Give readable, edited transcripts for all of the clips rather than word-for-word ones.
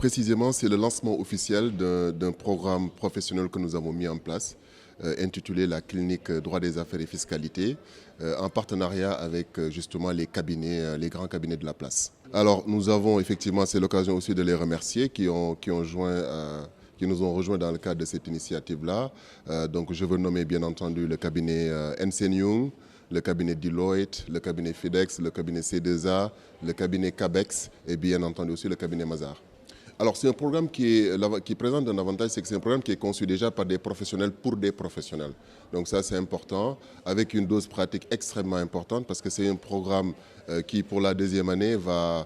Précisément, c'est le lancement officiel d'un programme professionnel que nous avons mis en place, intitulé la clinique droit des affaires et fiscalité, en partenariat avec justement les cabinets, les grands cabinets de la place. Alors nous avons effectivement, c'est l'occasion aussi de les remercier qui nous ont rejoints dans le cadre de cette initiative-là. Donc je veux nommer bien entendu le cabinet Ernst & Young, le cabinet Deloitte, le cabinet FedEx, le cabinet C2A, le cabinet Cabex et bien entendu aussi le cabinet Mazars. Alors c'est un programme qui présente un avantage, c'est que c'est un programme qui est conçu déjà par des professionnels pour des professionnels. Donc ça c'est important, avec une dose pratique extrêmement importante parce que c'est un programme qui pour la deuxième année va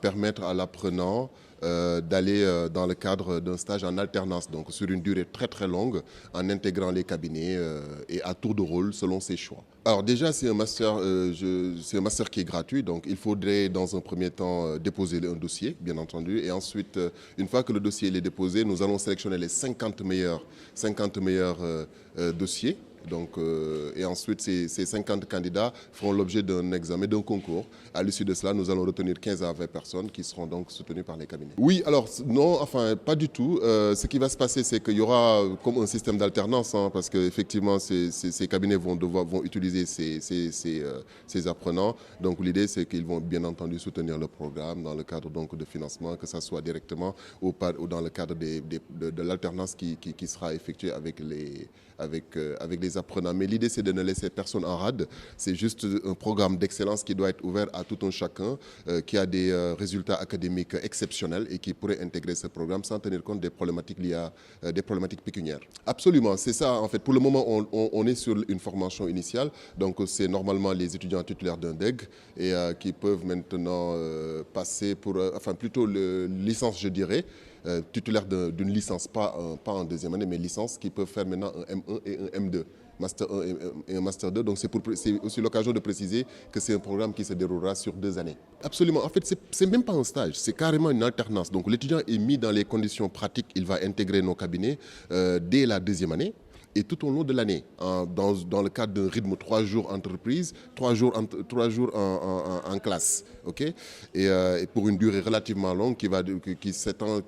permettre à l'apprenant d'aller dans le cadre d'un stage en alternance, donc sur une durée très très longue, en intégrant les cabinets et à tour de rôle selon ses choix. Alors déjà c'est un master qui est gratuit, donc il faudrait dans un premier temps déposer un dossier, bien entendu, et ensuite une fois que le dossier est déposé, nous allons sélectionner les 50 meilleurs dossiers. Donc, et ensuite, ces 50 candidats feront l'objet d'un examen, d'un concours. À l'issue de cela, nous allons retenir 15 à 20 personnes qui seront donc soutenues par les cabinets. Oui, alors non, enfin pas du tout. Ce qui va se passer, c'est qu'il y aura comme un système d'alternance, hein, parce qu'effectivement, ces cabinets vont utiliser ces apprenants. Donc l'idée, c'est qu'ils vont bien entendu soutenir le programme dans le cadre donc, de financement, que ce soit directement ou dans le cadre de l'alternance qui sera effectuée avec les apprenants. Mais l'idée, c'est de ne laisser personne en rade. C'est juste un programme d'excellence qui doit être ouvert à tout un chacun qui a des résultats académiques exceptionnels et qui pourrait intégrer ce programme sans tenir compte des problématiques liées à des problématiques pécuniaires. Absolument, c'est ça. En fait, pour le moment, on est sur une formation initiale. Donc, c'est normalement les étudiants titulaires d'un DEG et qui peuvent maintenant passer pour, enfin plutôt licence, je dirais. Titulaires d'une licence, pas en deuxième année, mais licence, qui peuvent faire maintenant un M1 et un M2. Master 1 et un Master 2. Donc c'est aussi l'occasion de préciser que c'est un programme qui se déroulera sur 2 années. Absolument. En fait, c'est même pas un stage, c'est carrément une alternance. Donc l'étudiant est mis dans les conditions pratiques, il va intégrer nos cabinets dès la deuxième année. Et tout au long de l'année, dans le cadre d'un rythme 3 jours entreprise, 3 jours en classe, ok, et pour une durée relativement longue qui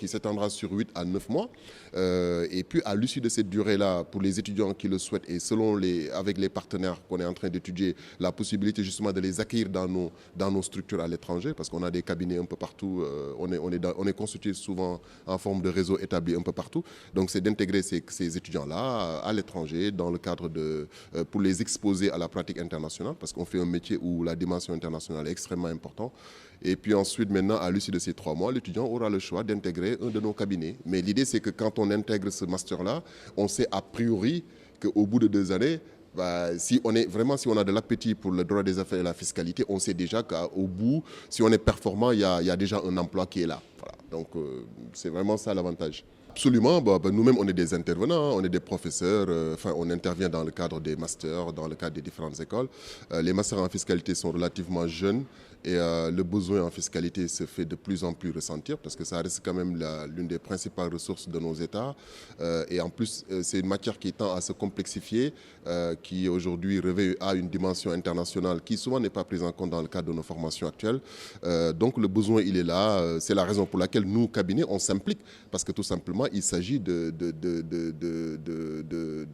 s'étendra sur 8 à 9 mois. Et puis à l'issue de cette durée-là, pour les étudiants qui le souhaitent et avec les partenaires qu'on est en train d'étudier, la possibilité justement de les accueillir dans nos structures à l'étranger, parce qu'on a des cabinets un peu partout, on est constitué souvent en forme de réseau établi un peu partout. Donc c'est d'intégrer ces étudiants-là à l'étranger dans le cadre pour les exposer à la pratique internationale, parce qu'on fait un métier où la dimension internationale est extrêmement importante. Et puis ensuite, maintenant, à l'issue de ces 3 mois, l'étudiant aura le choix d'intégrer un de nos cabinets. Mais l'idée, c'est que quand on intègre ce master-là, on sait a priori qu'au bout de 2 années, si on a de l'appétit pour le droit des affaires et la fiscalité, on sait déjà qu'au bout, si on est performant, il y a déjà un emploi qui est là. Voilà. Donc, c'est vraiment ça l'avantage. Absolument, nous-mêmes on est des intervenants, on est des professeurs, on intervient dans le cadre des masters, dans le cadre des différentes écoles. Les masters en fiscalité sont relativement jeunes et le besoin en fiscalité se fait de plus en plus ressentir parce que ça reste quand même l'une des principales ressources de nos États. Et en plus, c'est une matière qui tend à se complexifier, qui aujourd'hui revêt à une dimension internationale qui souvent n'est pas prise en compte dans le cadre de nos formations actuelles. Donc le besoin, il est là. C'est la raison pour laquelle nous, cabinets, on s'implique parce que tout simplement, il s'agit de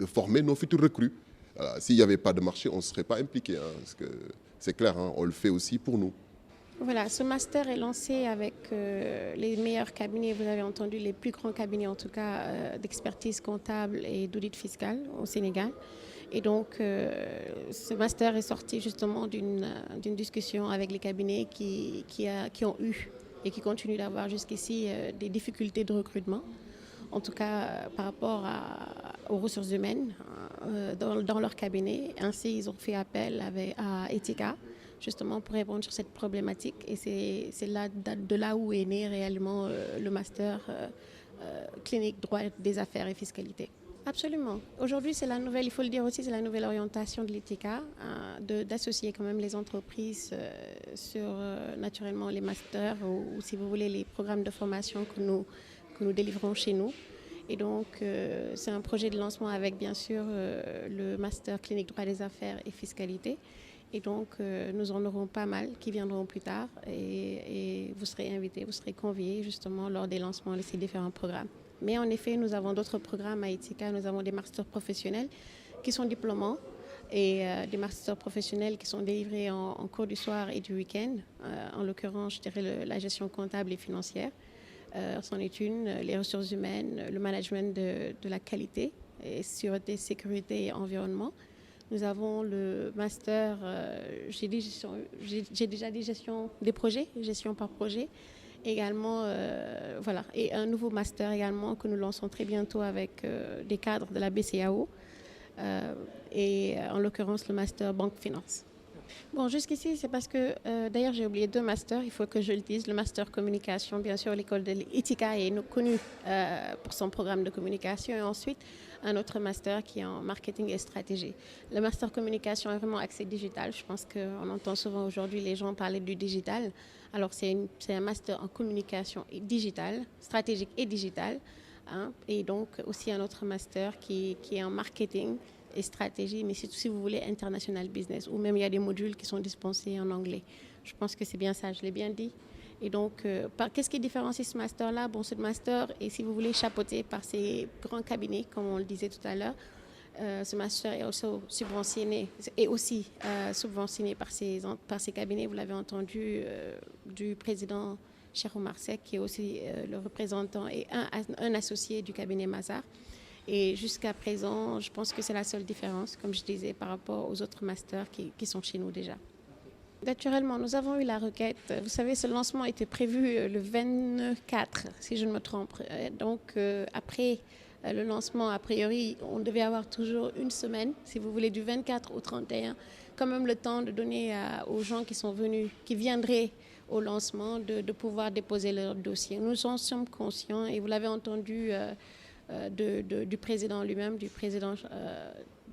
former nos futurs recrues. S'il n'y avait pas de marché, on ne serait pas impliqué, hein, parce que c'est clair, hein, on le fait aussi pour nous. Voilà, ce master est lancé avec les meilleurs cabinets, vous avez entendu, les plus grands cabinets en tout cas d'expertise comptable et d'audit fiscal au Sénégal. Et donc ce master est sorti justement d'une discussion avec les cabinets qui ont eu et qui continuent d'avoir jusqu'ici des difficultés de recrutement. En tout cas par rapport aux ressources humaines dans leur cabinet. Ainsi, ils ont fait appel à Etika, justement pour répondre sur cette problématique. Et c'est de là où est né réellement le master clinique droit des affaires et fiscalité. Absolument. Aujourd'hui, c'est la nouvelle, il faut le dire aussi, c'est la nouvelle orientation de l'ETICA, d'associer quand même les entreprises sur naturellement les masters ou si vous voulez les programmes de formation que nous délivrons chez nous. Et donc, c'est un projet de lancement avec bien sûr le master clinique droit des affaires et fiscalité. Et donc, nous en aurons pas mal qui viendront plus tard et vous serez invités, vous serez conviés justement lors des lancements de ces différents programmes. Mais en effet, nous avons d'autres programmes à Ithaca. Nous avons des masters professionnels qui sont diplômants et des masters professionnels qui sont délivrés en cours du soir et du week-end. En l'occurrence, je dirais la gestion comptable et financière. C'en est une, les ressources humaines, le management de la qualité, et sûreté, sécurité et environnement. Nous avons le master, j'ai déjà dit gestion des projets, gestion par projet. Également, voilà, et un nouveau master également que nous lançons très bientôt avec des cadres de la BCAO, et en l'occurrence le master banque finance. Bon, jusqu'ici, c'est parce que, d'ailleurs, j'ai oublié 2 masters, il faut que je le dise. Le master communication, bien sûr, l'école de l'Ithaca est connue pour son programme de communication. Et ensuite, un autre master qui est en marketing et stratégie. Le master communication est vraiment axé digital. Je pense qu'on entend souvent aujourd'hui les gens parler du digital. Alors, c'est un master en communication et digital, stratégique et digital. Hein, et donc, aussi un autre master qui est en marketing et stratégie, mais si vous voulez international business, ou même il y a des modules qui sont dispensés en anglais. Je pense que c'est bien ça, je l'ai bien dit. Et donc, qu'est-ce qui différencie ce master-là? Bon, ce master est, si vous voulez, chapeauté par ces grands cabinets, comme on le disait tout à l'heure. Ce master est aussi subventionné par ces cabinets. Vous l'avez entendu du président Cheikh Oumar Seck, qui est aussi le représentant et un associé du cabinet Mazars. Et jusqu'à présent, je pense que c'est la seule différence, comme je disais, par rapport aux autres masters qui sont chez nous déjà. Naturellement, nous avons eu la requête. Vous savez, ce lancement était prévu le 24, si je ne me trompe. Donc, après le lancement, a priori, on devait avoir toujours une semaine, si vous voulez, du 24 au 31, quand même le temps de donner aux gens qui sont venus, qui viendraient au lancement, de pouvoir déposer leur dossier. Nous en sommes conscients et vous l'avez entendu du président lui-même, du président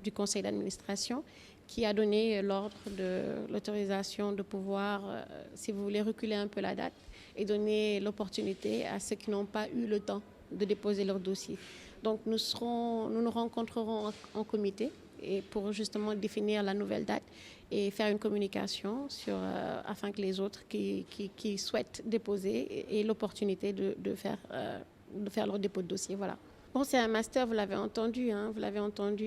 du conseil d'administration, qui a donné l'ordre de l'autorisation de pouvoir, si vous voulez, reculer un peu la date et donner l'opportunité à ceux qui n'ont pas eu le temps de déposer leur dossier. Donc nous nous rencontrerons en comité et pour justement définir la nouvelle date et faire une communication afin que les autres qui souhaitent déposer aient l'opportunité de faire leur dépôt de dossier. Voilà. Bon, c'est un master, vous l'avez entendu,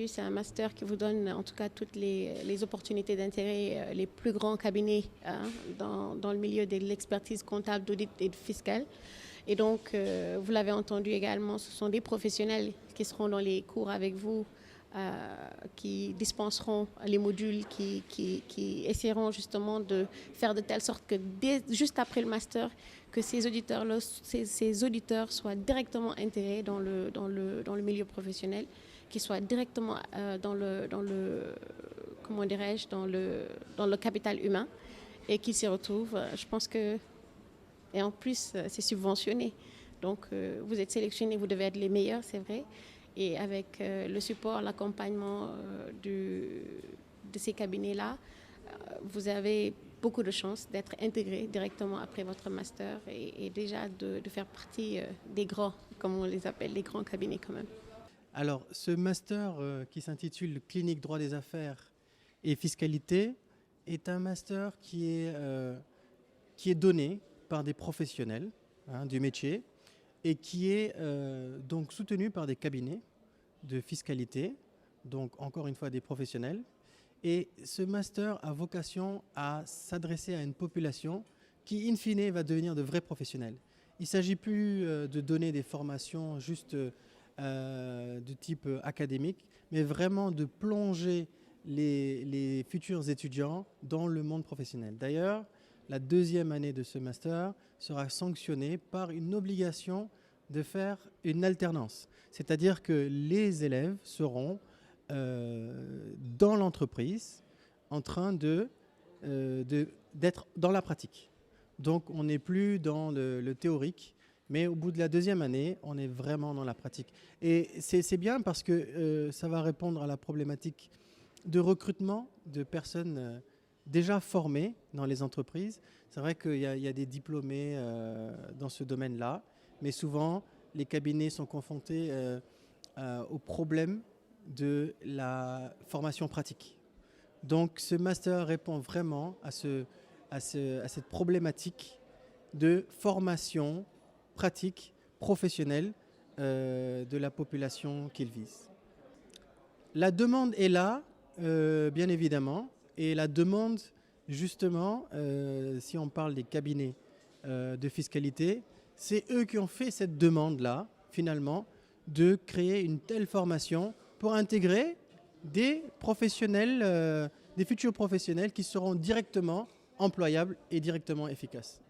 c'est un master qui vous donne en tout cas toutes les opportunités d'intégrer les plus grands cabinets dans le milieu de l'expertise comptable, d'audit et de fiscal. Et donc, vous l'avez entendu également, ce sont des professionnels qui seront dans les cours avec vous, qui dispenseront les modules, qui essaieront justement de faire de telle sorte que juste après le master, que ces auditeurs soient directement intégrés dans le milieu professionnel, qu'ils soient directement dans le capital humain et qu'ils s'y retrouvent. Je pense que, et en plus, c'est subventionné. Donc, vous êtes sélectionnés, vous devez être les meilleurs, c'est vrai. Et avec le support, l'accompagnement de ces cabinets-là, vous avez beaucoup de chances d'être intégré directement après votre master et déjà de faire partie des grands, comme on les appelle, les grands cabinets quand même. Alors, ce master qui s'intitule Clinique droit des affaires et fiscalité est un master qui est donné par des professionnels du métier et qui est donc soutenu par des cabinets de fiscalité, donc encore une fois des professionnels. Et ce master a vocation à s'adresser à une population qui, in fine, va devenir de vrais professionnels. Il ne s'agit plus de donner des formations juste de type académique, mais vraiment de plonger les futurs étudiants dans le monde professionnel. D'ailleurs, la deuxième année de ce master sera sanctionnée par une obligation de faire une alternance. C'est-à-dire que les élèves seront dans l'entreprise en train d'être dans la pratique. Donc on n'est plus dans le théorique, mais au bout de la deuxième année, on est vraiment dans la pratique. Et c'est bien parce que ça va répondre à la problématique de recrutement de personnes déjà formées dans les entreprises. C'est vrai qu'il y a des diplômés dans ce domaine-là, mais souvent les cabinets sont confrontés au problème de la formation pratique. Donc ce master répond vraiment à cette problématique de formation pratique, professionnelle de la population qu'il vise. La demande est là, bien évidemment, et la demande, justement, si on parle des cabinets de fiscalité, c'est eux qui ont fait cette demande-là, finalement, de créer une telle formation pour intégrer des professionnels, des futurs professionnels qui seront directement employables et directement efficaces.